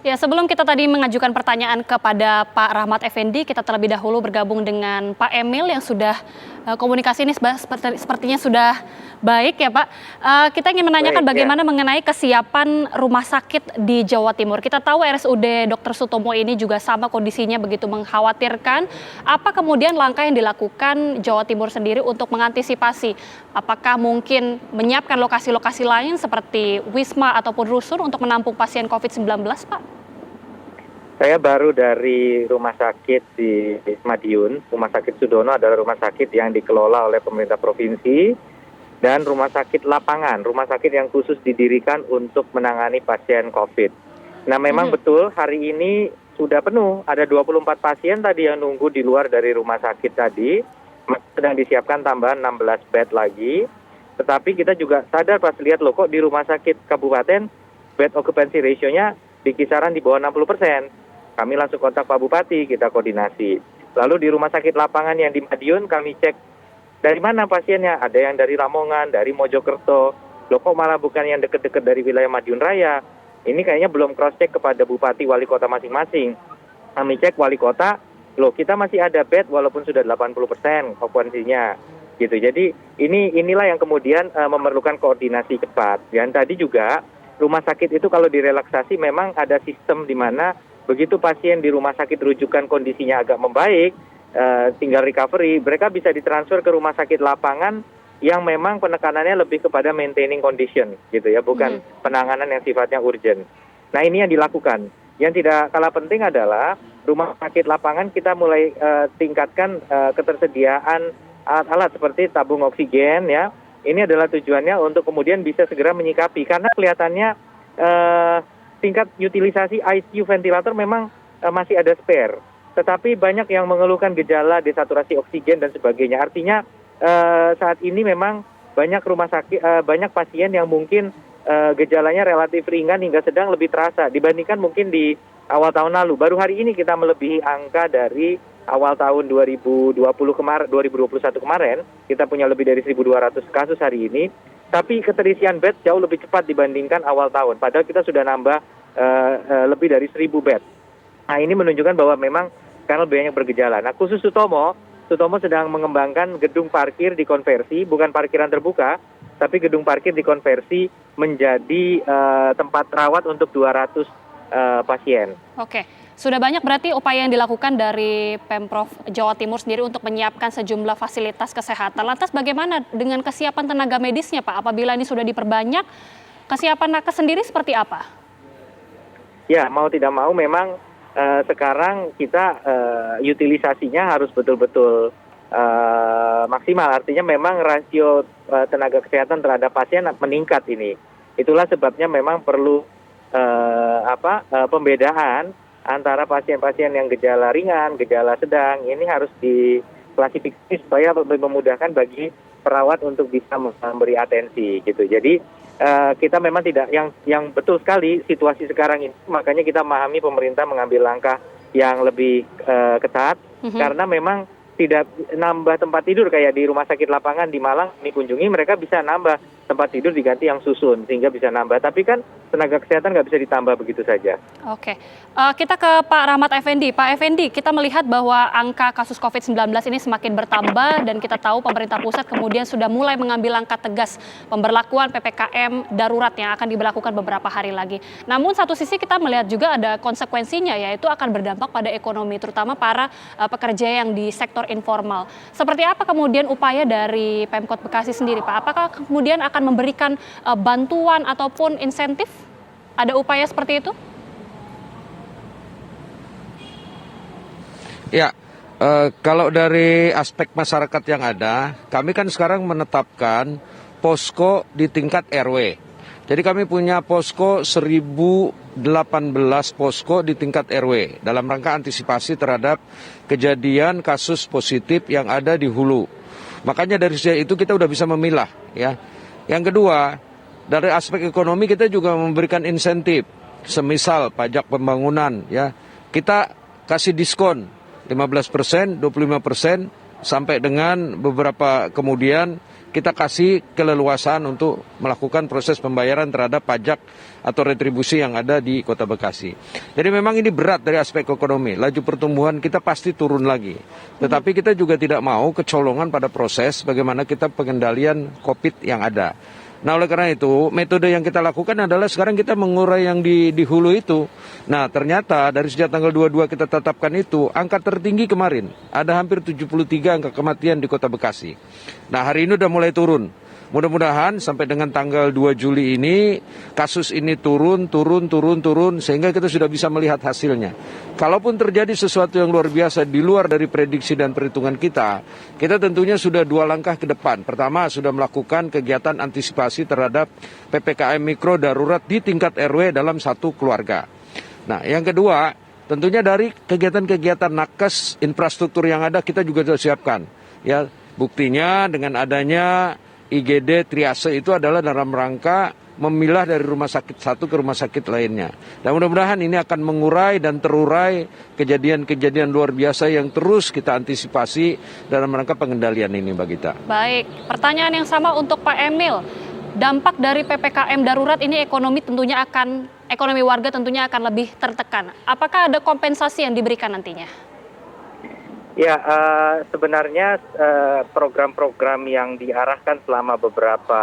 Ya, sebelum kita tadi mengajukan pertanyaan kepada Pak Rahmat Effendi, kita terlebih dahulu bergabung dengan Pak Emil yang sudah komunikasi ini sepertinya sudah baik ya Pak. Kita ingin menanyakan Baik, ya. bagaimana mengenai kesiapan rumah sakit di Jawa Timur. Kita tahu RSUD Dr. Sutomo ini juga sama kondisinya begitu mengkhawatirkan. Apa kemudian langkah yang dilakukan Jawa Timur sendiri untuk mengantisipasi? Apakah mungkin menyiapkan lokasi-lokasi lain seperti Wisma ataupun rusun untuk menampung pasien COVID-19, Pak? Saya baru dari rumah sakit di Madiun. Rumah sakit Sudono adalah rumah sakit yang dikelola oleh pemerintah provinsi dan rumah sakit lapangan, rumah sakit yang khusus didirikan untuk menangani pasien COVID. Nah, memang betul hari ini sudah penuh. Ada 24 pasien tadi yang nunggu di luar dari rumah sakit tadi. Sedang disiapkan tambahan 16 bed lagi. Tetapi kita juga sadar pas lihat loh kok di rumah sakit kabupaten bed occupancy ratio-nya di kisaran di bawah 60%. Kami langsung kontak Pak Bupati, kita koordinasi. Lalu di rumah sakit lapangan yang di Madiun kami cek dari mana pasiennya. Ada yang dari Lamongan, dari Mojokerto. Loh kok malah bukan yang dekat-dekat dari wilayah Madiun Raya. Ini kayaknya belum cross-check kepada Bupati, Wali Kota masing-masing. Kami cek Wali Kota, loh kita masih ada bed walaupun sudah 80% okupansinya. Gitu. Jadi inilah yang kemudian memerlukan koordinasi cepat. Dan tadi juga rumah sakit itu kalau direlaksasi memang ada sistem di mana begitu pasien di rumah sakit rujukan kondisinya agak membaik, tinggal recovery, mereka bisa ditransfer ke rumah sakit lapangan yang memang penekanannya lebih kepada maintaining condition, gitu ya, bukan penanganan yang sifatnya urgent. Nah, ini yang dilakukan. Yang tidak kalah penting adalah rumah sakit lapangan kita mulai tingkatkan ketersediaan alat-alat seperti tabung oksigen, ya. Ini adalah tujuannya untuk kemudian bisa segera menyikapi, karena kelihatannya tingkat utilisasi ICU ventilator memang masih ada spare. Tetapi banyak yang mengeluhkan gejala desaturasi oksigen dan sebagainya. Artinya saat ini memang banyak rumah sakit, banyak pasien yang mungkin gejalanya relatif ringan hingga sedang lebih terasa dibandingkan mungkin di awal tahun lalu. Baru hari ini kita melebihi angka dari awal tahun 2021 kemarin. Kita punya lebih dari 1.200 kasus hari ini. Tapi keterisian bed jauh lebih cepat dibandingkan awal tahun. Padahal kita sudah nambah lebih dari 1.000 bed. Nah, ini menunjukkan bahwa memang karena banyak bergejala. Nah, khusus Sutomo sedang mengembangkan gedung parkir dikonversi, bukan parkiran terbuka, tapi gedung parkir dikonversi menjadi tempat rawat untuk 200 pasien. Oke. Sudah banyak berarti upaya yang dilakukan dari Pemprov Jawa Timur sendiri untuk menyiapkan sejumlah fasilitas kesehatan. Lantas bagaimana dengan kesiapan tenaga medisnya, Pak? Apabila ini sudah diperbanyak, kesiapan nakes sendiri seperti apa? Ya, mau tidak mau memang sekarang kita utilisasinya harus betul-betul maksimal. Artinya memang rasio tenaga kesehatan terhadap pasien meningkat ini. Itulah sebabnya memang perlu pembedaan antara pasien-pasien yang gejala ringan, gejala sedang, ini harus diklasifikasi supaya lebih memudahkan bagi perawat untuk bisa memberi atensi gitu. Jadi kita memang tidak yang betul sekali situasi sekarang ini, makanya kita memahami pemerintah mengambil langkah yang lebih ketat karena memang tidak nambah tempat tidur kayak di rumah sakit lapangan di Malang dikunjungi, mereka bisa nambah tempat tidur diganti yang susun sehingga bisa nambah. Tapi kan tenaga kesehatan nggak bisa ditambah begitu saja. Oke, kita ke Pak Rahmat Effendi. Pak Effendi, kita melihat bahwa angka kasus COVID-19 ini semakin bertambah dan kita tahu pemerintah pusat kemudian sudah mulai mengambil langkah tegas pemberlakuan PPKM darurat yang akan diberlakukan beberapa hari lagi. Namun satu sisi kita melihat juga ada konsekuensinya, yaitu akan berdampak pada ekonomi, terutama para pekerja yang di sektor informal. Seperti apa kemudian upaya dari Pemkot Bekasi sendiri, Pak? Apakah kemudian akan memberikan bantuan ataupun insentif? Ada upaya seperti itu? Ya, kalau dari aspek masyarakat yang ada, kami kan sekarang menetapkan posko di tingkat RW. Jadi kami punya posko 1018 posko di tingkat RW dalam rangka antisipasi terhadap kejadian kasus positif yang ada di hulu. Makanya dari sejak itu kita udah bisa memilah, ya. Yang kedua, dari aspek ekonomi kita juga memberikan insentif, semisal pajak pembangunan, ya. Kita kasih diskon 15%, 25%, sampai dengan beberapa kemudian kita kasih keleluasaan untuk melakukan proses pembayaran terhadap pajak atau retribusi yang ada di Kota Bekasi. Jadi memang ini berat dari aspek ekonomi, laju pertumbuhan kita pasti turun lagi. Tetapi kita juga tidak mau kecolongan pada proses bagaimana kita pengendalian COVID yang ada. Nah oleh karena itu metode yang kita lakukan adalah sekarang kita mengurai yang di hulu itu. Nah ternyata dari sejak tanggal 22 kita tetapkan itu angka tertinggi kemarin. Ada hampir 73 angka kematian di Kota Bekasi. Nah hari ini udah mulai turun. Mudah-mudahan sampai dengan tanggal 2 Juli ini kasus ini turun sehingga kita sudah bisa melihat hasilnya. Kalaupun terjadi sesuatu yang luar biasa di luar dari prediksi dan perhitungan kita tentunya sudah 2 langkah ke depan. Pertama sudah melakukan kegiatan antisipasi terhadap PPKM mikro darurat di tingkat RW dalam satu keluarga. Nah yang kedua tentunya dari kegiatan-kegiatan nakes infrastruktur yang ada kita juga sudah siapkan. Ya buktinya dengan adanya IGD triase itu adalah dalam rangka memilah dari rumah sakit satu ke rumah sakit lainnya. Dan mudah-mudahan ini akan mengurai dan terurai kejadian-kejadian luar biasa yang terus kita antisipasi dalam rangka pengendalian ini, Mbak Gita. Baik, pertanyaan yang sama untuk Pak Emil. Dampak dari PPKM darurat ini ekonomi warga tentunya akan lebih tertekan. Apakah ada kompensasi yang diberikan nantinya? Ya, sebenarnya program-program yang diarahkan selama beberapa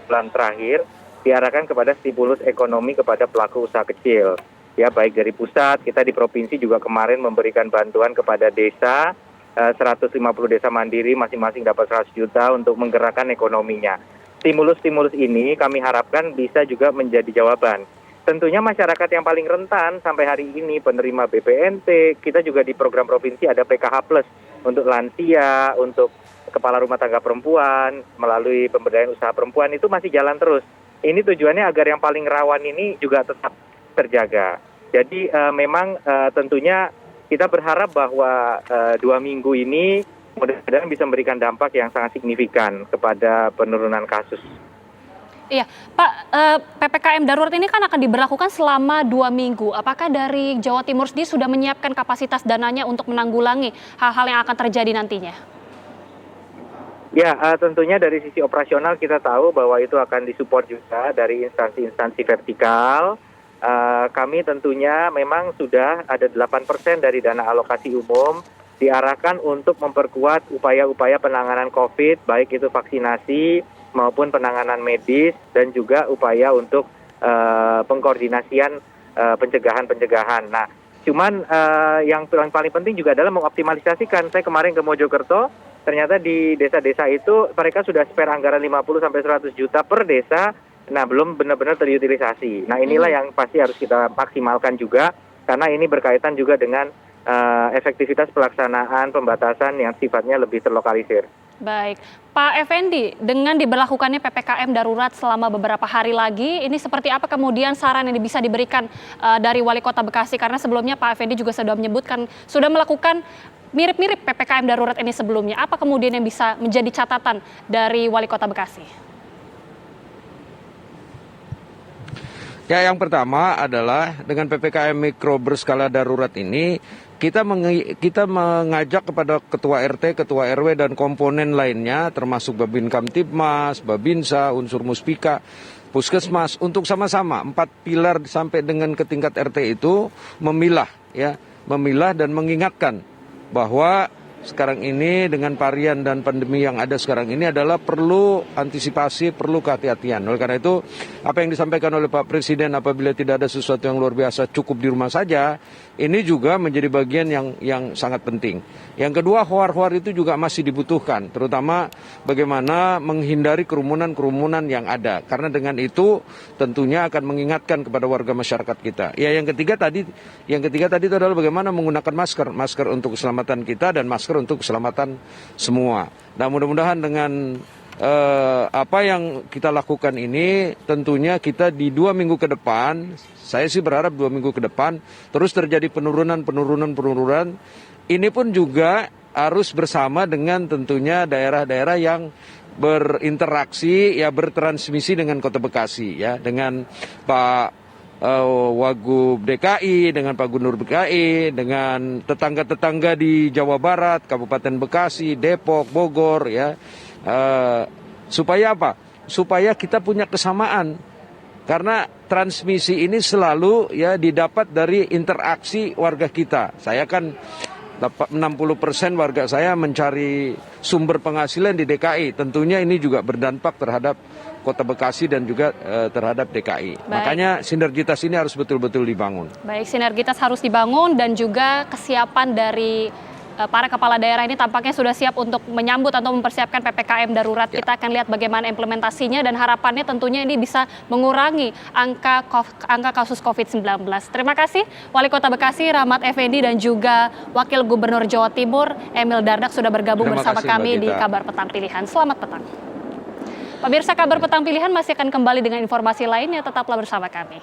bulan terakhir diarahkan kepada stimulus ekonomi kepada pelaku usaha kecil. Ya, baik dari pusat, kita di provinsi juga kemarin memberikan bantuan kepada desa, 150 desa mandiri masing-masing dapat 100 juta untuk menggerakkan ekonominya. Stimulus-stimulus ini kami harapkan bisa juga menjadi jawaban. Tentunya masyarakat yang paling rentan sampai hari ini penerima BPNT, kita juga di program provinsi ada PKH Plus untuk lansia, untuk kepala rumah tangga perempuan, melalui pemberdayaan usaha perempuan itu masih jalan terus. Ini tujuannya agar yang paling rawan ini juga tetap terjaga. Jadi memang tentunya kita berharap bahwa 2 minggu ini mudah-mudahan bisa memberikan dampak yang sangat signifikan kepada penurunan kasus. Iya, Pak, PPKM darurat ini kan akan diberlakukan selama 2 minggu. Apakah dari Jawa Timur sendiri sudah menyiapkan kapasitas dananya untuk menanggulangi hal-hal yang akan terjadi nantinya? Ya, tentunya dari sisi operasional kita tahu bahwa itu akan disupport juga dari instansi-instansi vertikal. Kami tentunya memang sudah ada 8% dari dana alokasi umum diarahkan untuk memperkuat upaya-upaya penanganan COVID, baik itu vaksinasi maupun penanganan medis dan juga upaya untuk pengkoordinasian pencegahan. Nah, cuman yang paling penting juga adalah mengoptimalisasikan. Saya kemarin ke Mojokerto, ternyata di desa-desa itu mereka sudah spare anggaran 50-100 juta per desa, nah belum benar-benar terutilisasi. Nah inilah yang pasti harus kita maksimalkan juga, karena ini berkaitan juga dengan efektivitas pelaksanaan pembatasan yang sifatnya lebih terlokalisir. Baik, Pak Effendi, dengan diberlakukannya PPKM darurat selama beberapa hari lagi, ini seperti apa kemudian saran yang bisa diberikan dari Wali Kota Bekasi? Karena sebelumnya Pak Effendi juga sudah menyebutkan, sudah melakukan mirip-mirip PPKM darurat ini sebelumnya. Apa kemudian yang bisa menjadi catatan dari Wali Kota Bekasi? Ya, yang pertama adalah dengan PPKM mikro berskala darurat ini, kita mengajak kepada ketua RT, ketua RW, dan komponen lainnya, termasuk Babin Kamtibmas, Babinsa, unsur Muspika, Puskesmas, untuk sama-sama 4 pilar sampai dengan ke tingkat RT itu memilah dan mengingatkan bahwa sekarang ini dengan varian dan pandemi yang ada sekarang ini adalah perlu antisipasi, perlu kehati-hatian. Oleh karena itu, apa yang disampaikan oleh Pak Presiden apabila tidak ada sesuatu yang luar biasa cukup di rumah saja, ini juga menjadi bagian yang sangat penting. Yang kedua, hoar-hoar itu juga masih dibutuhkan, terutama bagaimana menghindari kerumunan-kerumunan yang ada. Karena dengan itu tentunya akan mengingatkan kepada warga masyarakat kita. Ya, yang ketiga tadi itu adalah bagaimana menggunakan masker untuk keselamatan kita dan masker untuk keselamatan semua. Nah, mudah-mudahan dengan apa yang kita lakukan ini, tentunya kita di 2 minggu ke depan, saya sih berharap 2 minggu ke depan terus terjadi penurunan. Ini pun juga harus bersama dengan tentunya daerah-daerah yang berinteraksi, bertransmisi dengan Kota Bekasi, dengan Pak Wagub DKI, dengan Pak Gubernur DKI, dengan tetangga-tetangga di Jawa Barat, Kabupaten Bekasi, Depok, Bogor, ya. Supaya apa? Supaya kita punya kesamaan. Karena transmisi ini selalu ya didapat dari interaksi warga kita. Saya kan 60% warga saya mencari sumber penghasilan di DKI. Tentunya ini juga berdampak terhadap Kota Bekasi dan juga terhadap DKI. Baik. Makanya sinergitas ini harus betul-betul dibangun. Baik, sinergitas harus dibangun dan juga kesiapan dari para kepala daerah ini tampaknya sudah siap untuk menyambut atau mempersiapkan PPKM darurat. Ya. Kita akan lihat bagaimana implementasinya dan harapannya tentunya ini bisa mengurangi angka kasus COVID-19. Terima kasih Wali Kota Bekasi Rahmat Effendi dan juga Wakil Gubernur Jawa Timur Emil Dardak sudah bergabung Terima bersama kasih, kami Mbak di Gita. Kabar Petang Pilihan. Selamat petang. Pemirsa, Kabar Petang Pilihan masih akan kembali dengan informasi lainnya, tetaplah bersama kami.